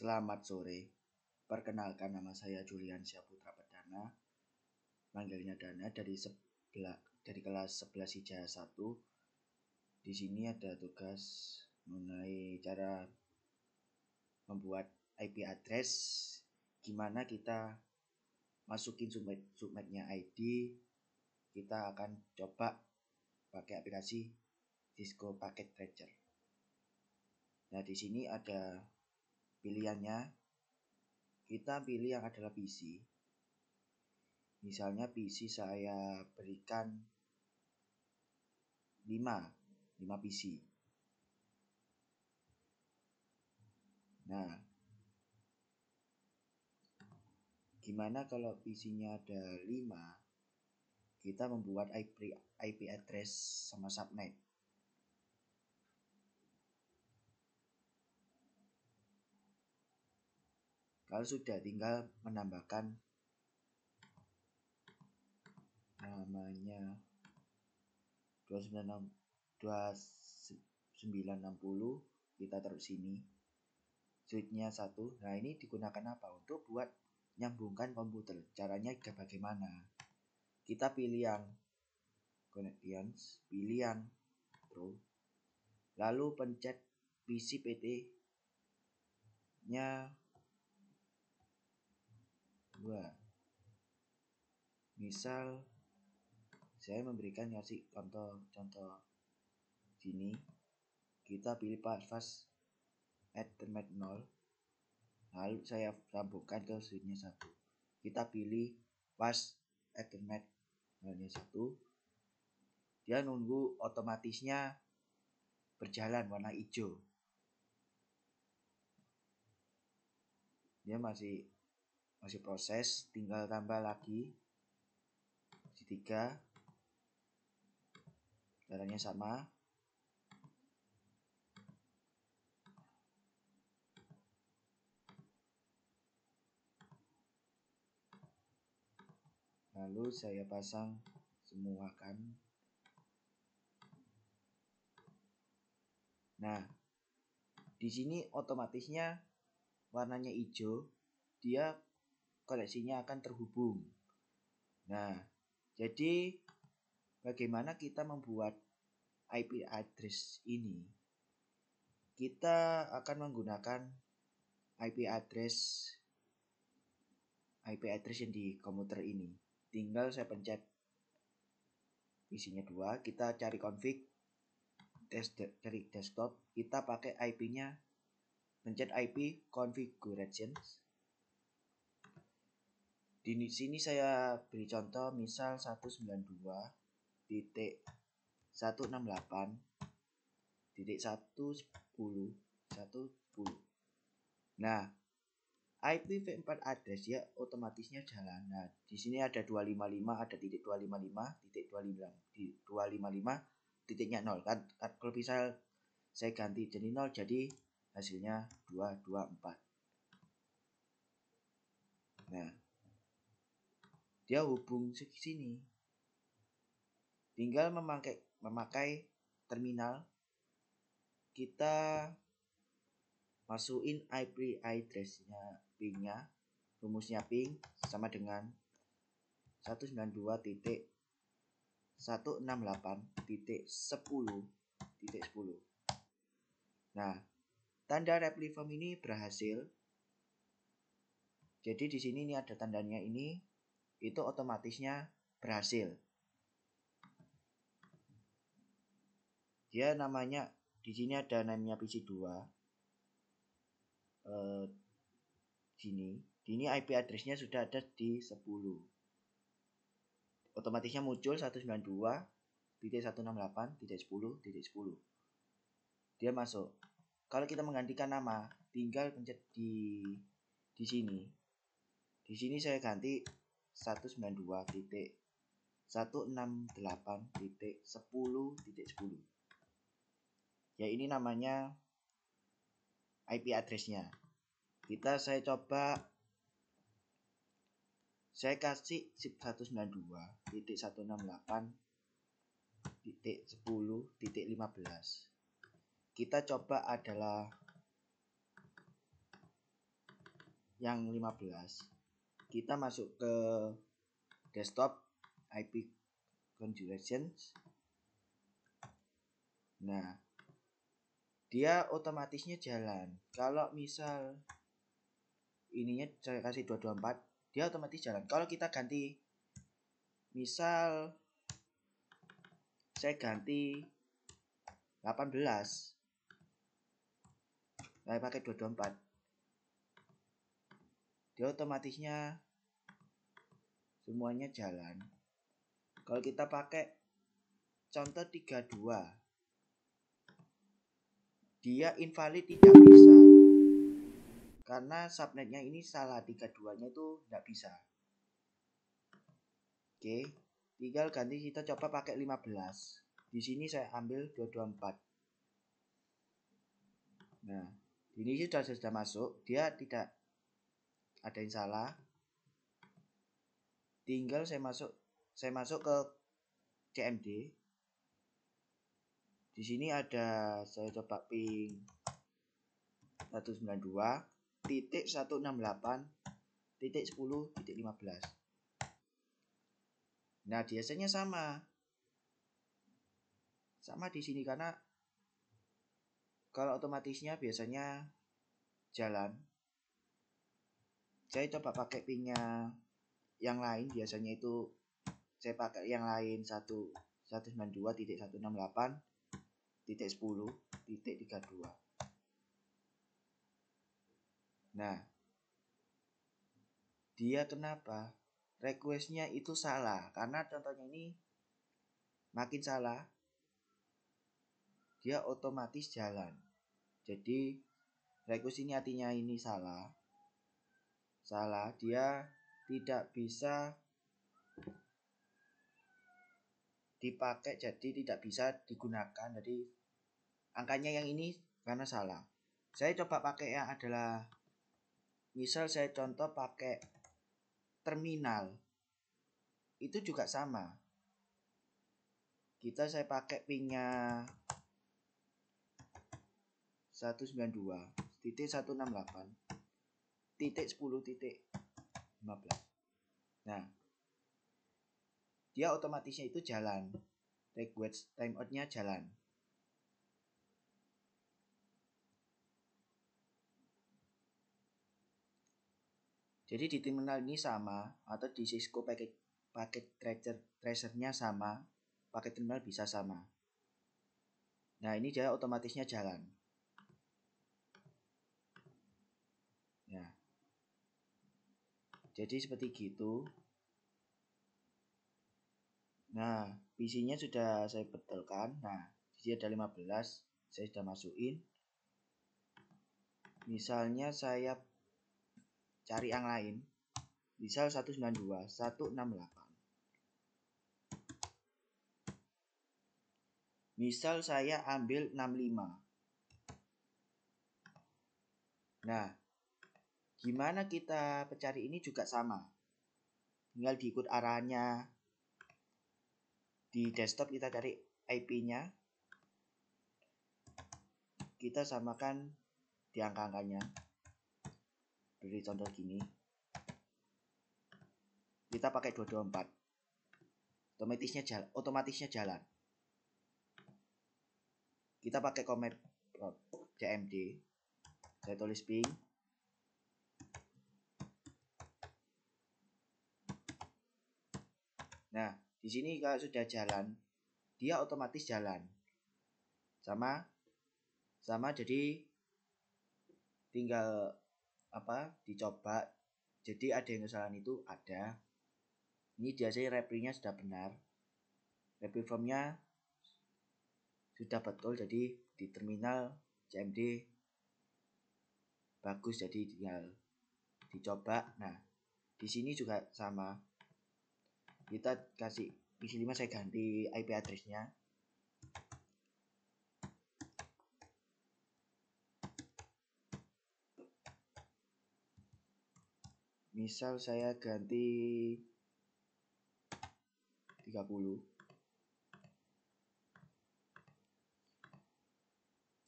Selamat sore, perkenalkan nama saya Julian Syaputra Perdana, manggilnya Dana dari kelas 11 Hijaya 1. Di sini ada tugas mengenai cara membuat IP address, gimana kita masukin subnetnya ID. Kita akan coba pakai aplikasi Cisco Packet Tracer. Nah, di sini ada pilihannya. Kita pilih yang adalah PC. Misalnya PC saya berikan 5 PC. Nah, gimana kalau PC-nya ada 5? Kita membuat IP address sama subnet. Kalau sudah, tinggal menambahkan namanya 2960, kita taruh sini. Switch-nya 1. Nah, ini digunakan apa? Untuk buat nyambungkan komputer. Caranya bagaimana? Kita pilih yang connections, pilih yang true, lalu pencet PC PT-nya 2. Misal saya memberikan ngasih contoh sini. Kita pilih fast Ethernet 0, lalu saya sambungkan ke switch-nya 1. Kita pilih fast Ethernet 1. Dia nunggu otomatisnya berjalan warna hijau. Dia masih proses, tinggal tambah lagi si 3. Caranya sama. Lalu saya pasang semua kan. Nah, di sini otomatisnya warnanya hijau, dia koneksinya akan terhubung. Nah, jadi bagaimana kita membuat IP address ini? Kita akan menggunakan IP address yang di komputer ini. Tinggal saya pencet PC-nya 2, kita cari config, dari desktop, kita pakai IP-nya, pencet IP configurations. Di sini saya beri contoh, misal 192.168.110.110. Nah, IPv4 address ya otomatisnya jalan. Nah, di sini ada 255, ada titik 255 titiknya 0 kan. Kalau misal saya ganti jadi 0, jadi hasilnya 224. Nah, dia hubung ke sini. Tinggal memakai terminal, kita masukin IP address-nya, ping-nya, rumusnya ping sama dengan 192.168.10.10. Nah, tanda Repliform ini berhasil. Jadi di sini ini ada tandanya ini, itu otomatisnya berhasil. Dia namanya di sini ada namanya PC2. Ini IP address-nya sudah ada di 10. Otomatisnya muncul 192.168.10.10. Dia masuk. Kalau kita menggantikan nama, tinggal pencet di sini. Di sini saya ganti 192.168.10.10. Ya, ini namanya IP address-nya. Saya coba, saya kasih 192.168.10.15. Kita coba adalah yang 15, kita masuk ke desktop IP configurations. Nah, dia otomatisnya jalan. Kalau misal ininya saya kasih 224, dia otomatis jalan. Kalau kita ganti, misal saya ganti 18, saya pakai 224, dia otomatisnya semuanya jalan. Kalau kita pakai contoh 32, dia invalid, tidak bisa, karena subnetnya ini salah, 32-nya itu tidak bisa. Oke, tinggal ganti, kita coba pakai 15. Di sini saya ambil 224. Nah, ini sudah masuk, dia tidak ada yang salah. Tinggal saya masuk ke CMD. Di sini ada, saya coba ping 192.168.10.15. Nah, biasanya sama di sini, karena kalau otomatisnya biasanya jalan. Saya coba pakai pingnya yang lain, biasanya itu saya pakai yang lain 192.168.10.32. Nah, dia kenapa requestnya itu salah? Karena contohnya ini makin salah, dia otomatis jalan. Jadi request ini artinya ini salah, dia tidak bisa dipakai, jadi tidak bisa digunakan. Jadi angkanya yang ini karena salah. Saya coba pakai yang adalah, misal saya contoh pakai terminal, itu juga sama. Saya pakai pingnya 192.168.10.15. Nah, dia otomatisnya itu jalan, request timeoutnya jalan. Jadi di terminal ini sama, atau di Cisco packet tracernya sama, paket terminal bisa sama. Nah, ini dia otomatisnya jalan. Ya, jadi seperti gitu. Nah, PC-nya sudah saya betulkan. Nah, di sini ada 15, saya sudah masukin. Misalnya saya cari yang lain, misal 192.168. Misal saya ambil 65. Nah, gimana kita pencari ini juga sama. Tinggal diikut arahannya. Di desktop kita cari IP-nya. Kita samakan di angka-angkanya. Beri contoh gini. Kita pakai 224. Otomatisnya jalan. Kita pakai command prompt CMD. Saya tulis ping. Nah, di sini kalau sudah jalan, dia otomatis jalan. Sama, jadi tinggal dicoba. Jadi ada yang kesalahan, itu ada. Ini biasanya reply-nya sudah benar. Reply from-nya sudah betul, jadi di terminal CMD bagus, jadi tinggal dicoba. Nah, di sini juga sama. Kita kasih PC5, saya ganti IP address-nya. Misal saya ganti 30.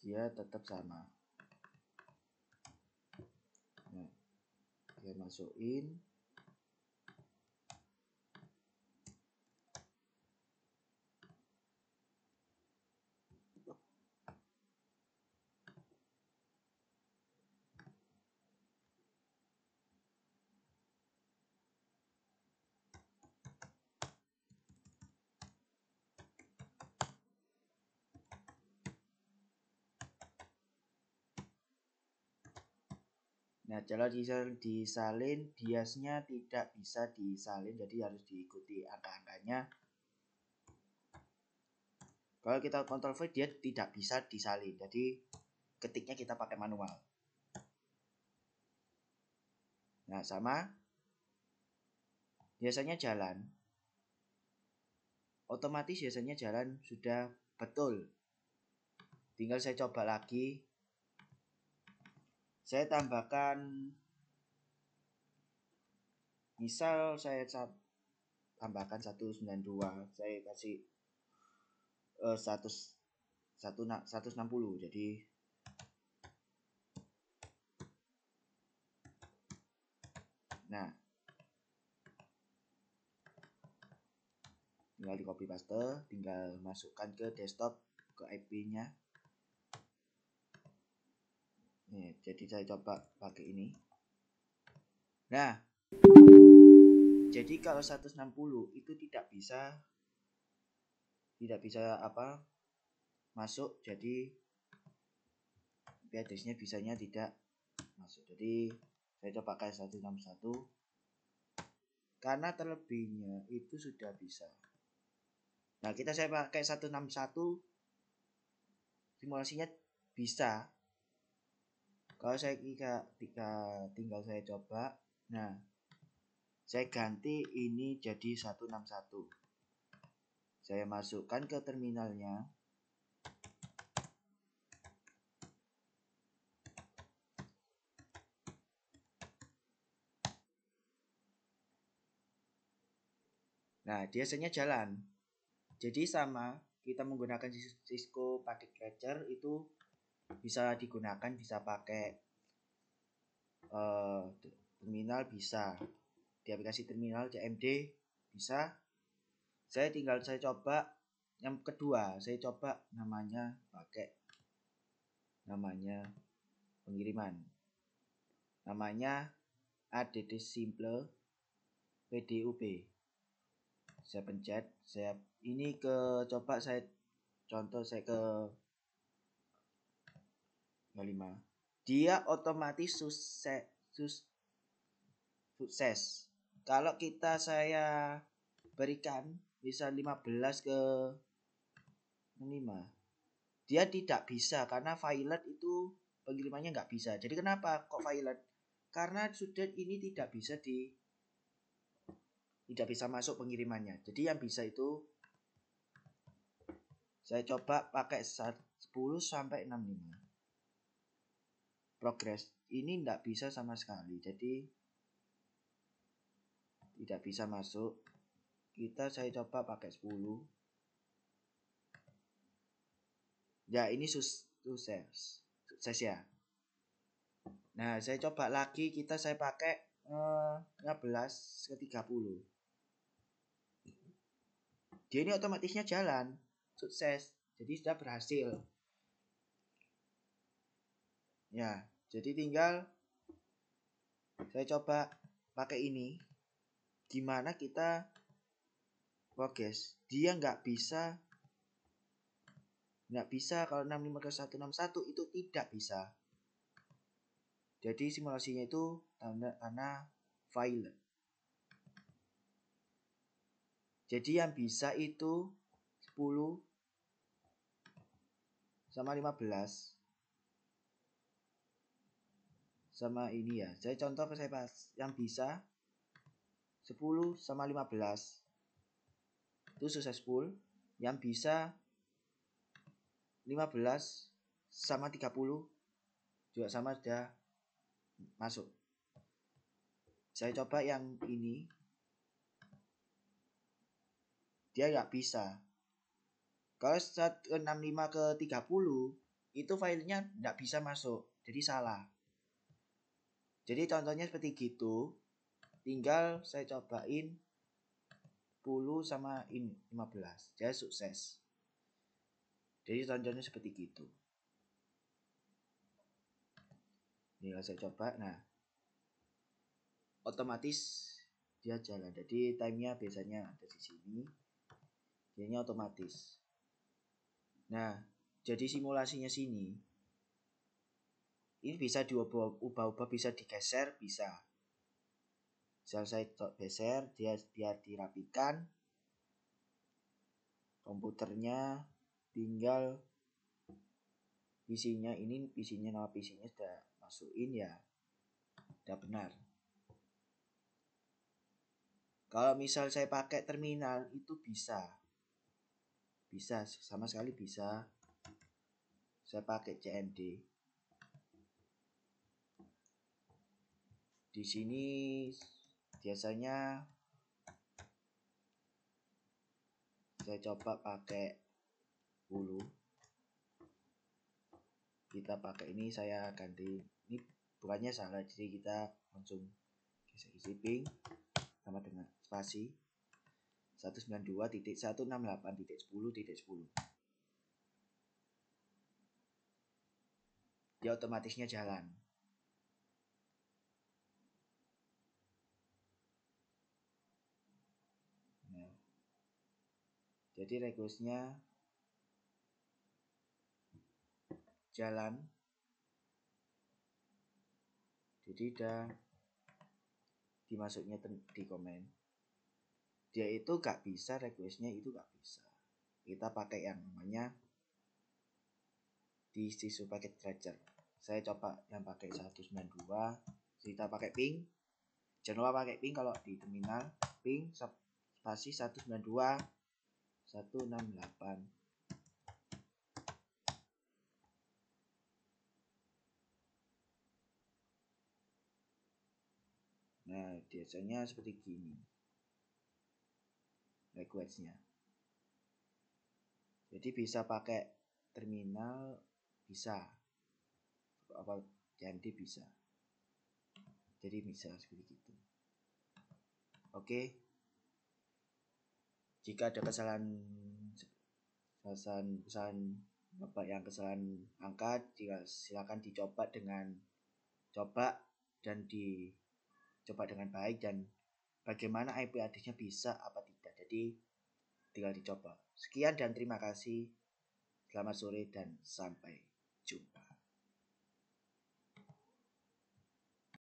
Dia tetap sama. Nah, masukin. Nah, kalau disalin biasnya tidak bisa disalin, jadi harus diikuti angka-angkanya. Kalau kita Ctrl V dia tidak bisa disalin, jadi ketiknya kita pakai manual. Nah, sama biasanya jalan, otomatis biasanya jalan sudah betul. Tinggal saya coba lagi. Saya tambahkan, misal saya tambahkan 192, saya kasih 160, jadi nah tinggal di copy paste, tinggal masukkan ke desktop, ke IP nya. Nih, jadi saya coba pakai ini. Nah, jadi kalau 160 itu tidak bisa apa masuk, jadi IP address-nya bisanya tidak masuk. Jadi saya coba pakai 161 karena terlebihnya itu sudah bisa. Nah, saya pakai 161 simulasinya bisa. Kalau saya tinggal saya coba. Nah, saya ganti ini jadi 161. Saya masukkan ke terminalnya. Nah, biasanya jalan. Jadi sama, kita menggunakan Cisco Packet Catcher itu bisa digunakan, bisa pakai terminal, bisa di aplikasi terminal CMD bisa. Saya coba yang kedua, saya coba pakai namanya pengiriman, namanya add simple PDUP. Saya pencet, ini coba saya contoh, saya ke 5. Dia otomatis sukses. Kalau saya berikan bisa 15 ke 5, dia tidak bisa karena violet itu pengirimannya nggak bisa. Jadi kenapa kok violet? Karena sudah ini tidak bisa masuk pengirimannya. Jadi yang bisa itu saya coba pakai 10 sampai 65. Progress ini tidak bisa sama sekali. Jadi tidak bisa masuk. Saya coba pakai 10. Ya, ini sukses ya. Nah, saya coba lagi, saya pakai 15 ke 30. Dia ini otomatisnya jalan, sukses. Jadi sudah berhasil. Ya, jadi tinggal saya coba pakai ini. Gimana kita progress? Dia nggak bisa kalau 65 ke 161 itu tidak bisa. Jadi simulasinya itu karena file. Jadi yang bisa itu 10 sama 15 sama ini ya. Saya contoh saya pas yang bisa 10 sama 15 itu successful. Yang bisa 15 sama 30 juga sama, sudah masuk. Saya coba yang ini, dia nggak bisa. Kalau 165 ke 30 itu filenya nggak bisa masuk, jadi salah. Jadi contohnya seperti gitu. Tinggal saya cobain 10 sama ini 15. Jadi sukses. Jadi contohnya seperti gitu. Tinggal saya coba. Nah, otomatis dia jalan. Jadi timenya biasanya ada di sini. Jadinya otomatis. Nah, jadi simulasinya sini. Ini bisa diubah-ubah, bisa digeser, bisa. Misal saya geser, dia biar dirapikan. Komputernya tinggal PC-nya ini, PC-nya nama PC-nya sudah masukin ya. Udah benar. Kalau misal saya pakai terminal itu bisa. Bisa, sama sekali bisa. Saya pakai CMD. Di sini biasanya saya coba pakai 10. Kita pakai ini, saya ganti ini, bukannya salah, jadi kita langsung isi ping sama dengan spasi 192.168.10.10. Dia otomatisnya jalan. Nah, jadi requestnya jalan. Jadi udah dimasuknya di komen. Dia itu gak bisa, requestnya itu gak bisa. Kita pakai yang namanya di sisi paket tracer. Saya coba yang pakai 192. Kita pakai ping. Jangan lupa pakai ping kalau di terminal. Ping spasi 192 168. Nah, biasanya seperti gini requestnya. Jadi bisa pakai terminal, bisa apa jadi bisa. Jadi bisa seperti itu. Oke. Jika ada kesalahan angka, silakan dicoba dan dicoba dengan baik, dan bagaimana IP address-nya bisa apa tidak. Jadi tinggal dicoba. Sekian dan terima kasih. Selamat sore dan sampai jumpa.